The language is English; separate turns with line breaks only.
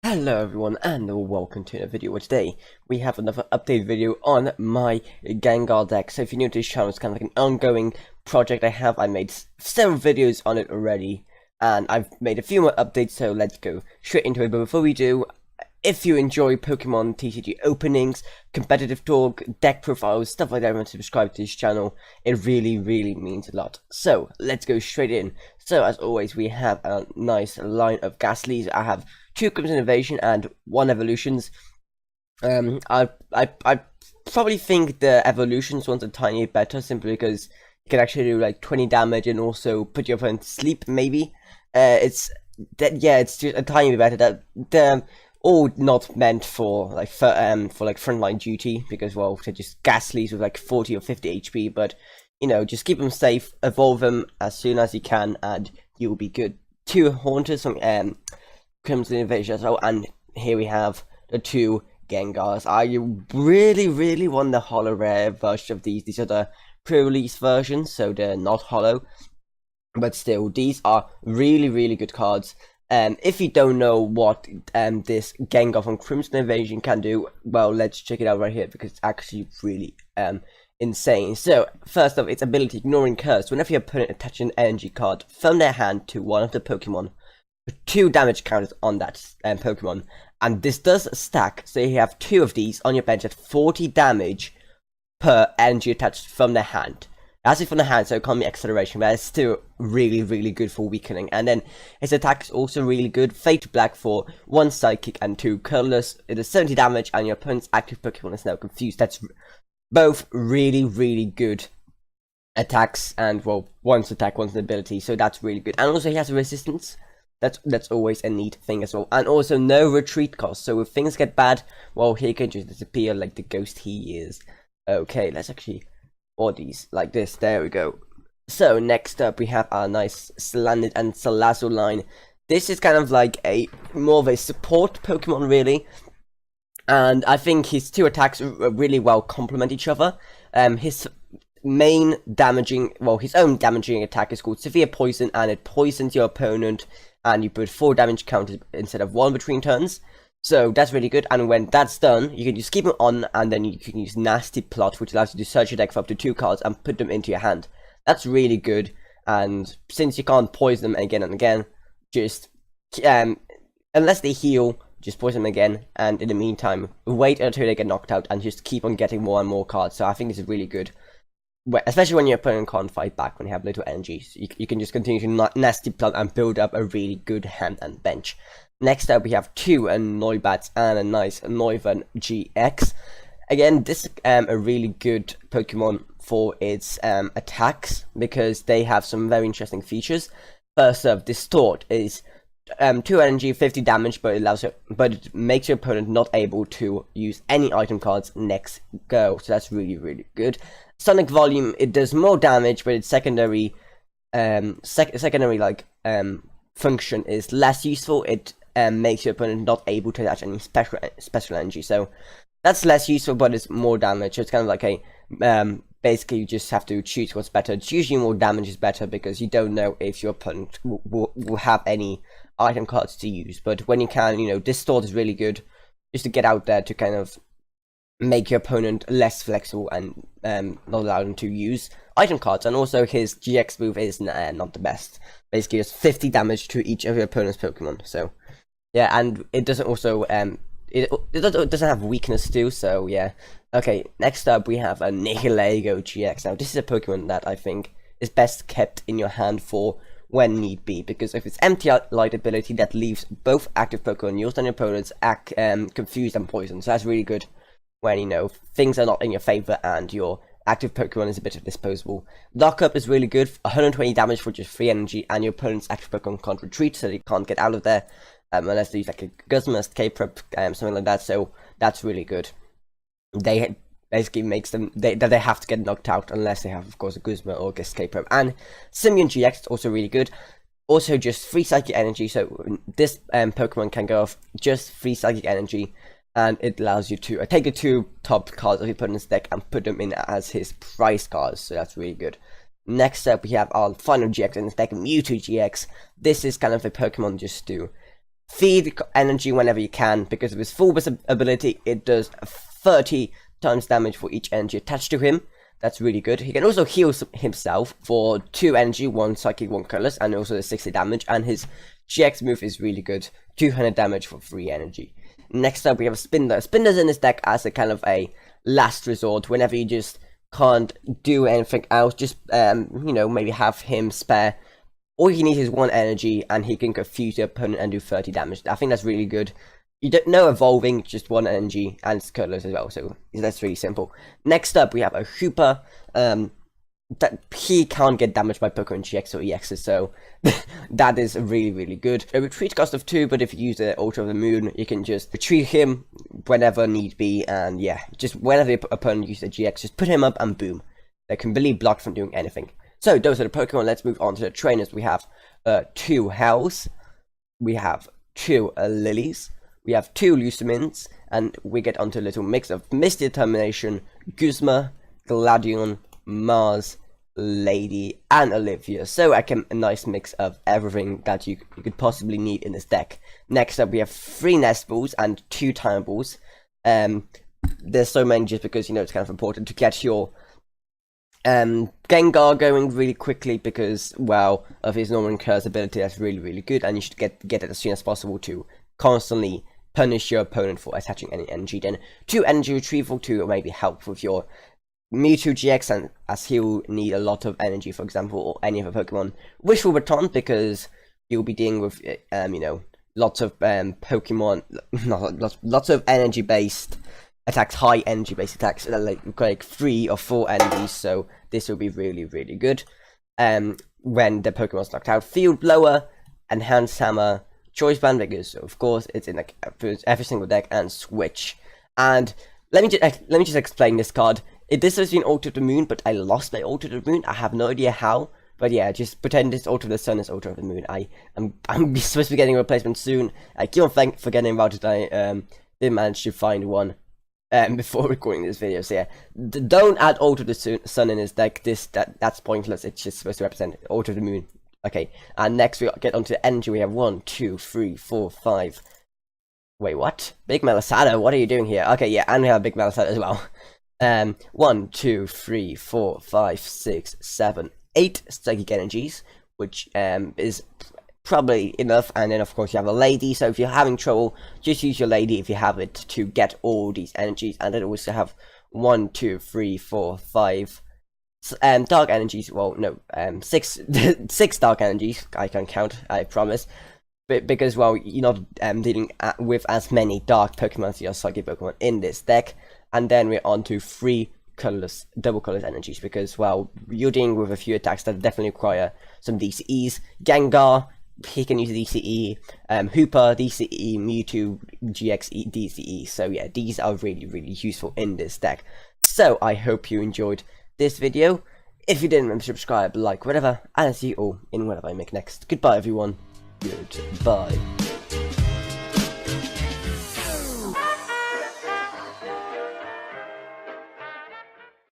Hello everyone and welcome to another video. Today we have another update video on my Gengar deck. So if you're new to this channel, it's kind of like an ongoing project I made several videos on it already and I've made a few more updates, so let's go straight into it. But before we do, if you enjoy Pokemon TCG openings, competitive talk, deck profiles, stuff like that, and subscribe to this channel, it really means a lot. So let's go straight in. So as always, we have a nice line of Gastlys. I have 2 Crimson Invasion and 1 Evolutions. I probably think the Evolutions one's a tiny bit better, simply because you can actually do like 20 damage and also put your opponent to sleep. Maybe it's just a tiny bit better. That the all not meant for like frontline duty, because well, they're just Gastlys with like 40 or 50 HP. But you know, just keep them safe, evolve them as soon as you can, and you'll be good. 2 Haunters from Crimson Invasion as well, and here we have the 2 Gengars. I really want the holo rare version of these. These are the pre-release versions, so they're not holo, but still, these are really good cards. If you don't know what this Gengar from Crimson Invasion can do, well, let's check it out right here, because it's actually really insane. So first off, its ability, Ignoring Curse. Whenever your opponent attaches an energy card from their hand to one of the Pokemon, 2 damage counters on that Pokemon, and this does stack, so you have 2 of these on your bench at 40 damage per energy attached from their hand. That's it from the hand, so it can't be acceleration, but it's still really good for weakening. And then his attack is also really good. Fade Black for 1 Psychic and 2 Colorless. It is 70 damage, and your opponent's active Pokemon is now confused. That's both really good attacks, and well, one's attack, one's an ability, so that's really good. And also he has a resistance. That's always a neat thing as well. And also no retreat cost, so if things get bad, well, he can just disappear like the ghost he is. Okay, let's actually bodies like this. There we go. So next up we have our nice Salandit and Salazzle line. This is kind of like a more of a support Pokemon, really, and I think his 2 attacks really well complement each other. His main damaging, well, his own damaging attack is called Severe Poison, and it poisons your opponent, and you put 4 damage counters instead of 1 between turns. So that's really good, and when that's done, you can just keep them on, and then you can use Nasty Plot, which allows you to search your deck for up to 2 cards and put them into your hand. That's really good, and since you can't poison them again and again, just unless they heal, just poison them again, and in the meantime, wait until they get knocked out and just keep on getting more and more cards. So I think this is really good, especially when your opponent can't fight back, when you have little energy. So you can just continue to Nasty Plot and build up a really good hand and bench. Next up, we have 2 Noibats and a nice Noivern GX. Again, this is a really good Pokemon for its attacks, because they have some very interesting features. First up, Distort is 2 energy, 50 damage, but it makes your opponent not able to use any item cards next go. So that's really good. Sonic Volume, it does more damage, but its secondary function is less useful. It makes your opponent not able to attach any special energy, so that's less useful, but it's more damage. So it's kind of like a basically you just have to choose what's better. It's usually more damage is better, because you don't know if your opponent will have any item cards to use. But when you can, you know, Distort is really good, just to get out there to kind of make your opponent less flexible and not allow them to use item cards. And also his GX move is not the best. Basically just 50 damage to each of your opponent's Pokemon. So yeah, and it doesn't also it doesn't have weakness too, so yeah. Okay, next up we have a Nihilego GX. Now this is a Pokemon that I think is best kept in your hand for when need be, because of its empty light ability that leaves both active Pokemon used on your opponents confused and poisoned. So that's really good when, you know, things are not in your favor and your active Pokemon is a bit disposable. Lockup is really good, 120 damage for just 3 energy, and your opponent's active Pokemon can't retreat, so they can't get out of there. Unless they use like a Guzma, Escape Prep, something like that. So that's really good. They basically makes them they have to get knocked out unless they have, of course, a Guzma or Escape Prep. And Simian GX is also really good. Also just 3 Psychic Energy. So this Pokemon can go off just 3 Psychic Energy, and it allows you to take the 2 top cards of your opponent's deck and put them in as his prize cards. So that's really good. Next up, we have our final GX in this deck, Mewtwo GX. This is kind of a Pokemon just to feed energy whenever you can, because of his full ability, it does 30 times damage for each energy attached to him. That's really good. He can also heal himself for 2 energy, 1 psychic, 1 colorless, and also the 60 damage. And his GX move is really good, 200 damage for 3 energy. Next up, we have a Spinda. Spinda's in this deck as a kind of a last resort. Whenever you just can't do anything else, just you know, maybe have him spare. All he needs is 1 energy, and he can confuse the opponent and do 30 damage. I think that's really good. You don't know evolving, just 1 energy, and it's colorless as well, so that's really simple. Next up, we have a Hooper. That he can't get damaged by Pokemon GX or EXs, so that is really good. A retreat cost of 2, but if you use the Altar of the Moon, you can just retreat him whenever need be, and yeah, just whenever the opponent uses a GX, just put him up and boom. They're completely blocked from doing anything. So those are the Pokemon. Let's move on to the trainers. We have 2 Hells, we have 2 Lilies, we have 2 Lucamins, and we get onto a little mix of Misty Determination, Guzma, Gladion, Mars, Lady, and Olivia. So a nice mix of everything that you could possibly need in this deck. Next up, we have 3 Nest Balls and 2 Time Balls. There's so many just because, you know, it's kind of important to get your Gengar going really quickly because, well, of his Northern Curse ability. That's really good, and you should get it as soon as possible to constantly punish your opponent for attaching any energy. Then 2 Energy Retrieval to maybe help with your Mewtwo GX, and as he'll need a lot of energy, for example, or any other Pokemon. Wishful Baton, because you'll be dealing with, you know, lots of Pokemon, lots of energy-based attacks, high energy-based attacks, like 3 or 4 energies, so this will be really good. When the Pokemon's knocked out. Field Blower, Enhanced Hammer, Choice Band, because of course it's in like every single deck, and Switch. And let me just explain this card. This has been Altar of the Moon, but I lost my Altar of the Moon. I have no idea how, but yeah, just pretend this Altar of the Sun is Altar of the Moon. I'm supposed to be getting a replacement soon. I keep on forgetting about it. I didn't manage to find one before recording this video. So yeah, don't add Altar of the Sun in his deck. That's pointless. It's just supposed to represent Altar of the Moon. Okay, and next we get onto the energy. We have 1, 2, 3, 4, 5. Wait, what? Big Melisada, what are you doing here? Okay, yeah, and we have Big Melisada as well. 1, 2, 3, 4, 5, 6, 7, 8 psychic energies, which is probably enough. And then of course you have a Lady, so if you're having trouble, just use your Lady if you have it to get all these energies. And then also have 1, 2, 3, 4, 5 dark energies. Well, no, 6 6 dark energies. I can count, I promise. But because, well, you're not dealing with as many dark Pokemon as your psychic Pokemon in this deck. And then we're on to 3 colorless, double colorless energies, because, well, you're dealing with a few attacks that definitely require some DCEs. Gengar, he can use DCE, Hooper, DCE, Mewtwo, GXE, DCE. So yeah, these are really useful in this deck. So I hope you enjoyed this video. If you didn't, remember to subscribe, like, whatever, and I'll see you all in whatever I make next. Goodbye, everyone. Goodbye.